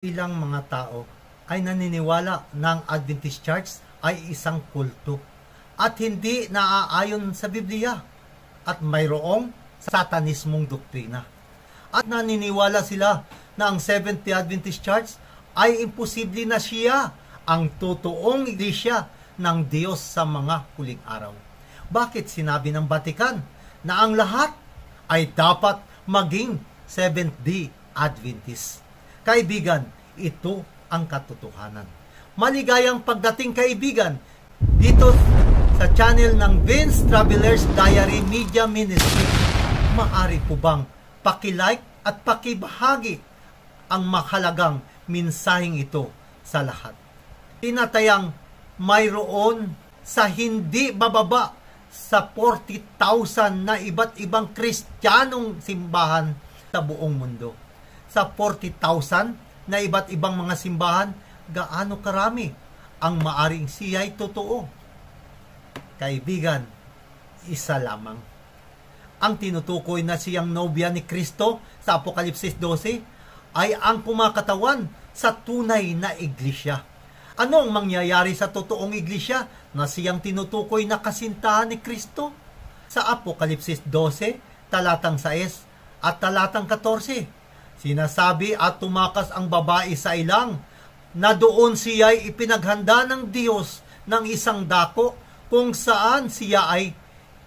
Ilang mga tao ay naniniwala na ang Adventist Church ay isang kulto at hindi naaayon sa Biblia at mayroong satanismong doktrina. At naniniwala sila na ang Seventh-day Adventist Church ay imposible na siya ang totoong iglesia ng Diyos sa mga huling araw. Bakit sinabi ng Vatican na ang lahat ay dapat maging Seventh-day Adventist? Kaibigan, ito ang katotohanan. Maligayang pagdating, kaibigan, dito sa channel ng Vince Traveler's Diary Media Ministry. Maaari po bang pakilike at pakibahagi ang mahalagang mensaheng ito sa lahat? Tinatayang mayroon sa hindi bababa sa 40,000 na iba't ibang Kristiyanong simbahan sa buong mundo. Sa 40,000 na iba't ibang mga simbahan, gaano karami ang maaring siya'y totoo? Kaibigan, isa lamang. Ang tinutukoy na siyang nobya ni Kristo sa Apokalipsis 12 ay ang kumakatawan sa tunay na iglesia. Ano ang mangyayari sa totoong iglesia na siyang tinutukoy na kasintahan ni Kristo? Sa Apokalipsis 12, talatang 6 at talatang 14, sinasabi at tumakas ang babae sa ilang na doon siya'y ipinaghanda ng Diyos ng isang dako kung saan siya ay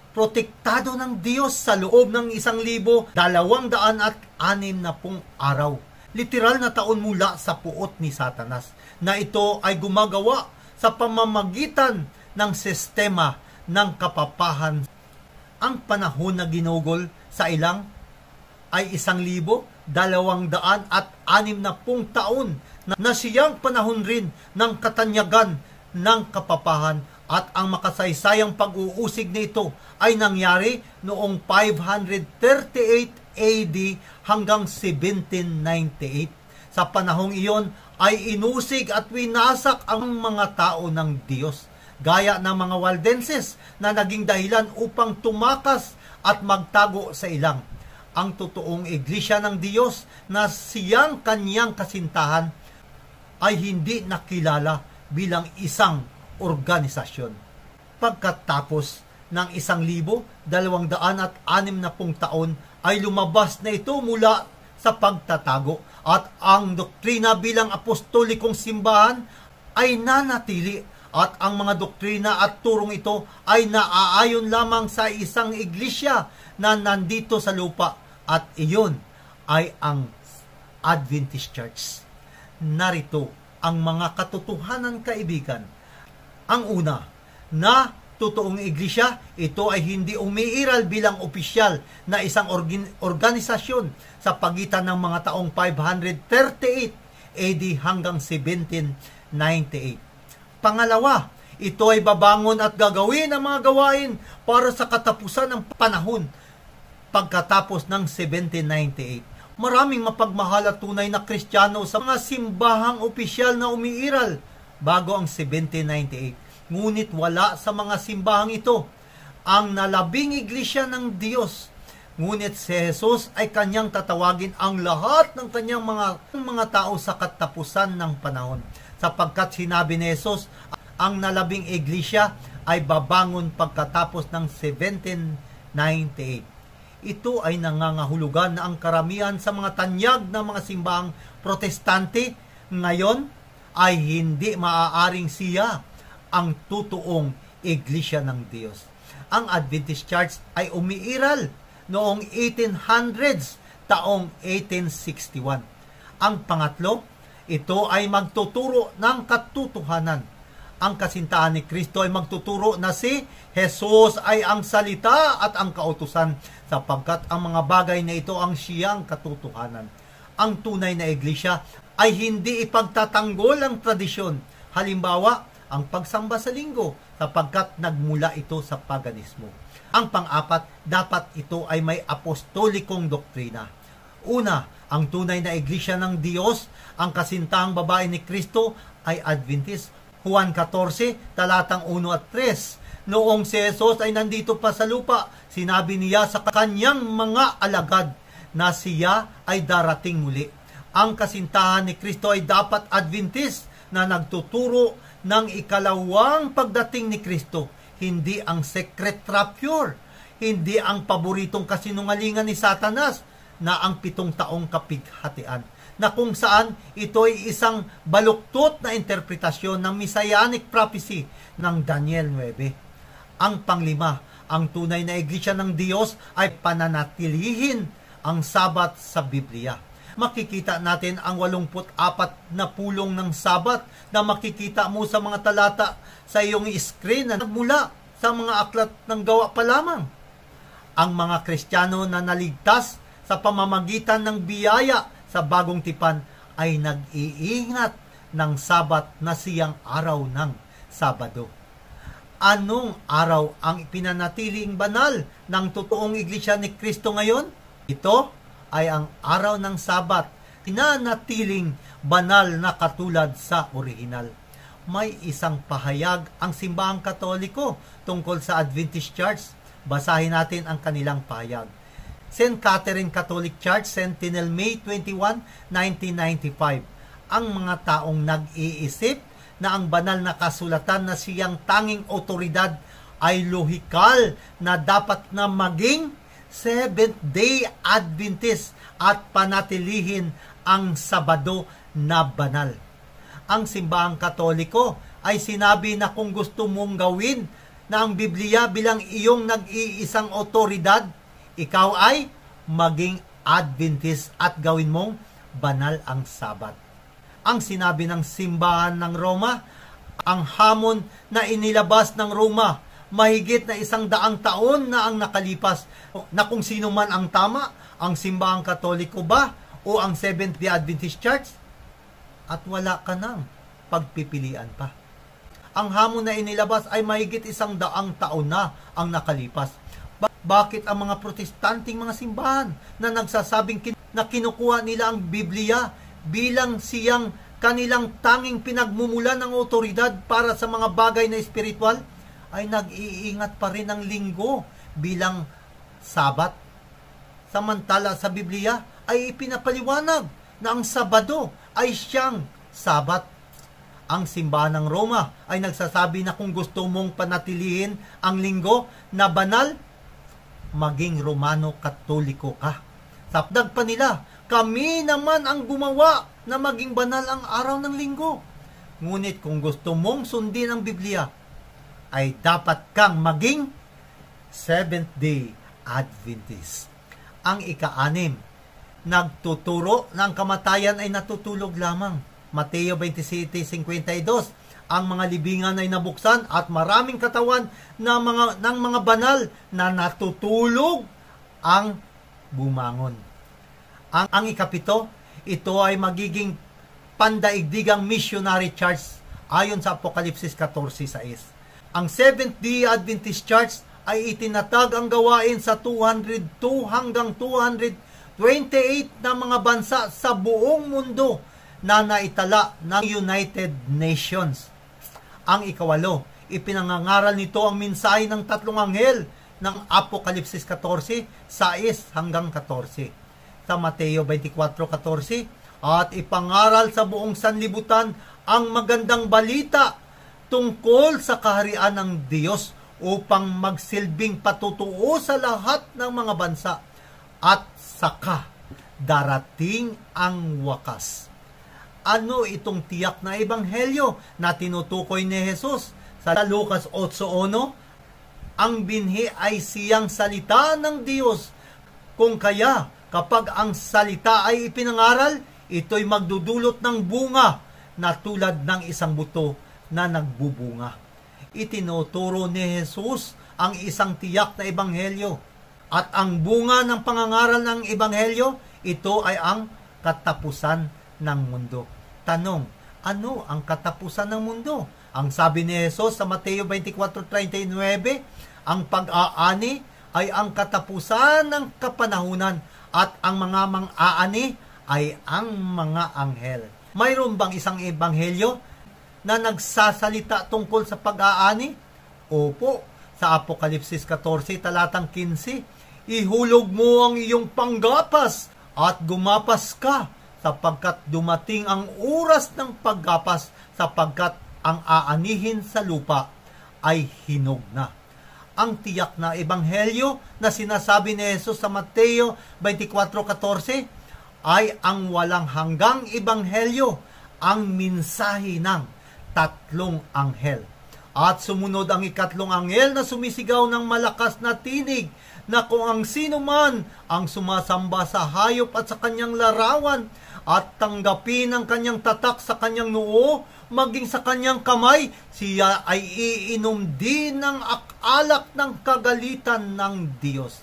protektado ng Diyos sa loob ng 1,260 araw. Literal na taon mula sa puot ni Satanas na ito ay gumagawa sa pamamagitan ng sistema ng kapapahan. Ang panahon na ginugol sa ilang ay 1,260 taon na siyang panahon rin ng katanyagan ng kapapahan, at ang makasaysayang pag-uusig nito ay nangyari noong 538 AD hanggang 1798. Sa panahong iyon ay inusig at winasak ang mga tao ng Diyos, gaya ng mga Waldenses na naging dahilan upang tumakas at magtago sa ilang. Ang totoong iglesia ng Diyos na siyang kanyang kasintahan ay hindi nakilala bilang isang organisasyon. Pagkatapos ng 1,260 taon ay lumabas na ito mula sa pagtatago at ang doktrina bilang apostolikong simbahan ay nanatili, at ang mga doktrina at turong ito ay naaayon lamang sa isang iglesia na nandito sa lupa, at iyon ay ang Adventist Church. Narito ang mga katotohanan, kaibigan. Ang una, na totoong iglesia, ito ay hindi umiiral bilang opisyal na isang organisasyon sa pagitan ng mga taong 538 AD hanggang 1798. Pangalawa, ito ay babangon at gagawin ang mga gawain para sa katapusan ng panahon pagkatapos ng 1798. Maraming mapagmahal at tunay na Kristiyano sa mga simbahang opisyal na umiiral bago ang 1798. Ngunit wala sa mga simbahang ito ang nalabing iglesia ng Diyos. Ngunit si Jesus ay kanyang tatawagin ang lahat ng kanyang mga tao sa katapusan ng panahon, sapagkat sinabi ni Jesus, ang nalabing iglesia ay babangon pagkatapos ng 1798. Ito ay nangangahulugan na ang karamihan sa mga tanyag ng mga simbahang protestante ngayon ay hindi maaaring siya ang totoong iglesia ng Diyos. Ang Adventist Church ay umiiral noong 1800s, taong 1861. Ang pangatlo, ito ay magtuturo ng katotohanan. Ang kasintahan ni Kristo ay magtuturo na si Jesus ay ang salita at ang kautusan, sapagkat ang mga bagay na ito ang siyang katotohanan. Ang tunay na iglesia ay hindi ipagtatanggol ang tradisyon. Halimbawa, ang pagsamba sa linggo, sapagkat nagmula ito sa paganismo. Ang pang-apat, dapat ito ay may apostolikong doktrina. Una, ang tunay na iglesia ng Diyos, ang kasintahang babae ni Kristo ay Adventist. Juan 14, talatang 1 at 3. Noong si Jesus ay nandito pa sa lupa, sinabi niya sa kanyang mga alagad na siya ay darating muli. Ang kasintahan ni Kristo ay dapat Adventist na nagtuturo ng ikalawang pagdating ni Kristo, hindi ang secret rapture, hindi ang paboritong kasinungalingan ni Satanas na ang 7 taong kapighatian, na kung saan ito ay isang baluktot na interpretasyon ng messianic prophecy ng Daniel 9. Ang panglima, ang tunay na iglesia ng Diyos ay pananatilihin ang Sabat sa Biblia. Makikita natin ang 84 na pulong ng Sabat na makikita mo sa mga talata sa iyong screen na nagmula sa mga aklat ng Gawa pa lamang. Ang mga Kristiyano na naligtas sa pamamagitan ng biyaya sa Bagong Tipan ay nag-iingat ng Sabat na siyang araw ng Sabado. Anong araw ang pinanatiling banal ng totoong iglesia ni Kristo ngayon? Ito ay ang araw ng Sabat, pinanatiling banal na katulad sa orihinal. May isang pahayag ang simbahang Katoliko tungkol sa Adventist Church. Basahin natin ang kanilang pahayag. St. Catherine Catholic Church, Sentinel, May 21, 1995. Ang mga taong nag-iisip na ang banal na kasulatan na siyang tanging otoridad ay lohikal na dapat na maging Seventh-day Adventist at panatilihin ang Sabado na banal. Ang simbahang Katoliko ay sinabi na kung gusto mong gawin na ang Biblia bilang iyong nag-iisang otoridad, ikaw ay maging Adventist at gawin mong banal ang Sabat. Ang sinabi ng simbahan ng Roma, ang hamon na inilabas ng Roma mahigit na 100 taon na ang nakalipas, na kung sino man ang tama, ang simbahang Katoliko ba o ang Seventh-day Adventist Church? At wala ka nang pagpipilian pa. Ang hamon na inilabas ay mahigit 100 taon na ang nakalipas. Bakit ang mga protestanting mga simbahan na nagsasabing na kinukuha nila ang Biblia bilang siyang kanilang tanging pinagmumulan ng otoridad para sa mga bagay na espiritual, ay nag-iingat pa rin ng linggo bilang Sabat? Samantala sa Biblia ay ipinapaliwanag na ang Sabado ay siyang Sabat. Ang simbahan ng Roma ay nagsasabi na kung gusto mong panatilihin ang linggo na banal, maging Romano Katoliko ka. Sapdag pa nila, kami naman ang gumawa na maging banal ang araw ng linggo. Ngunit kung gusto mong sundin ang Biblia, ay dapat kang maging Seventh-day Adventist. Ang ika-6, nagtuturo ng kamatayan ay natutulog lamang. Mateo 27:52. Ang mga libingan ay nabuksan at maraming katawan ng mga banal na natutulog ang bumangon. Ang ika-7, ito ay magiging pandaigdigang missionary church ayon sa Apokalipsis 14:6. Ang Seventh-day Adventist Church ay itinatag ang gawain sa 202 hanggang 228 na mga bansa sa buong mundo na naitala ng United Nations. Ang ika-8, ipinangangaral nito ang mensahe ng 3 anghel ng Apokalipsis 14, 6 hanggang 14. Sa Mateo 24:14, at ipangaral sa buong sanlibutan ang magandang balita tungkol sa kaharian ng Diyos upang magsilbing patutuo sa lahat ng mga bansa at saka darating ang wakas. Ano itong tiyak na ebanghelyo na tinutukoy ni Jesus? Sa Lucas 8:1, ang binhi ay siyang salita ng Diyos. Kung kaya, kapag ang salita ay ipinangaral, ito'y magdudulot ng bunga na tulad ng isang buto na nagbubunga. Itinuturo ni Jesus ang isang tiyak na ebanghelyo. At ang bunga ng pangangaral ng ebanghelyo, ito ay ang katapusan ng mundo. Tanong, ano ang katapusan ng mundo? Ang sabi ni Jesus sa Mateo 24:39, ang pag-aani ay ang katapusan ng kapanahunan at ang mga mang-aani ay ang mga anghel. Mayroon bang isang ebanghelyo na nagsasalita tungkol sa pag-aani? Opo, sa Apokalipsis 14 talatang 15, ihulog mo ang iyong panggapas at gumapas ka sapagkat dumating ang oras ng paggapas, sapagkat ang aanihin sa lupa ay hinog na. Ang tiyak na ebanghelyo na sinasabi ni Jesus sa Mateo 24:14 ay ang walang hanggang ebanghelyo, ang mensahe ng tatlong anghel. At sumunod ang ikatlong anghel na sumisigaw ng malakas na tinig na kung ang sino man ang sumasamba sa hayop at sa kanyang larawan at tanggapin ang kanyang tatak sa kanyang noo, maging sa kanyang kamay, siya ay iinom din ng alak ng kagalitan ng Diyos.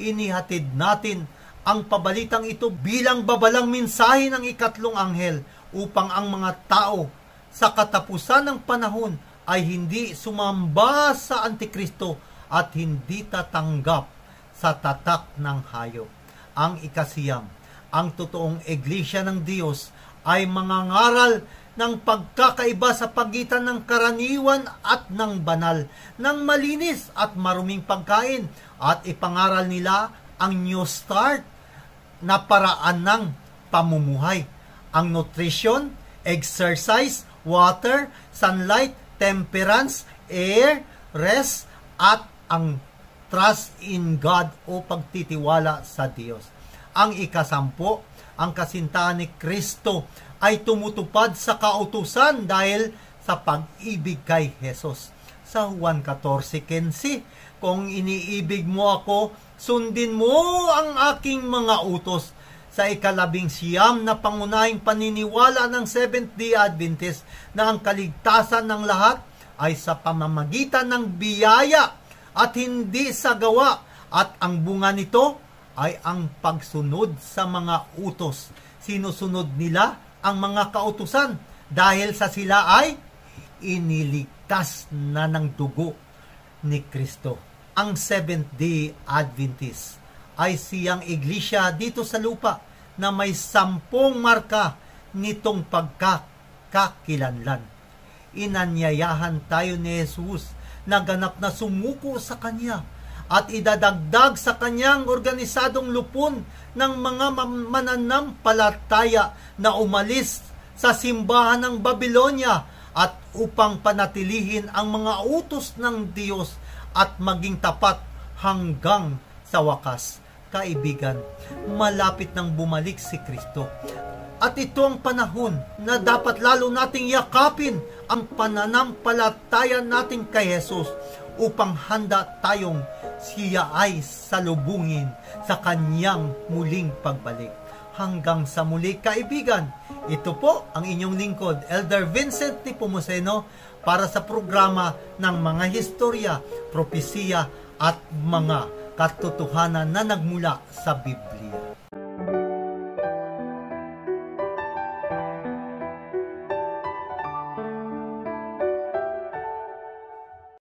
Inihatid natin ang pabalitang ito bilang babalang mensahe ng ikatlong anghel upang ang mga tao sa katapusan ng panahon ay hindi sumamba sa Antikristo at hindi tatanggap sa tatak ng hayop. Ang ikasiyam, ang totoong iglesia ng Diyos ay mangangaral ng pagkakaiba sa pagitan ng karaniwan at ng banal, ng malinis at maruming pagkain, at ipangaral nila ang New Start na paraan ng pamumuhay. Ang nutrition, exercise, water, sunlight, temperance, air, rest, at ang trust in God o pagtitiwala sa Diyos. Ang ikasampu, ang kasintahan ni Kristo ay tumutupad sa kautusan dahil sa pag-ibig kay Jesus. Sa Juan 14:15, kung iniibig mo ako, sundin mo ang aking mga utos. Sa ika-11 na pangunahing paniniwala ng Seventh-day Adventist na ang kaligtasan ng lahat ay sa pamamagitan ng biyaya at hindi sa gawa, at ang bunga nito ay ang pagsunod sa mga utos. Sinusunod nila ang mga kautusan dahil sa sila ay iniligtas na ng dugo ni Kristo. Ang Seventh-day Adventist ay siyang iglesia dito sa lupa na may 10 marka nitong pagkakakilanlan. Inanyayahan tayo ni Jesus na ganap na sumuko sa Kanya at idadagdag sa Kanyang organisadong lupon ng mga mananampalataya na umalis sa simbahan ng Babylonia at upang panatilihin ang mga utos ng Diyos at maging tapat hanggang sa wakas. Kaibigan, malapit nang bumalik si Kristo. At ito ang panahon na dapat lalo nating yakapin ang pananampalataya natin kay Jesus upang handa tayong siya ay salubungin sa kanyang muling pagbalik. Hanggang sa muli, kaibigan, ito po ang inyong lingkod, Elder Vincent Nepomuceno, para sa programa ng mga historya, propesiya at mga katotohanan na nagmula sa Biblia.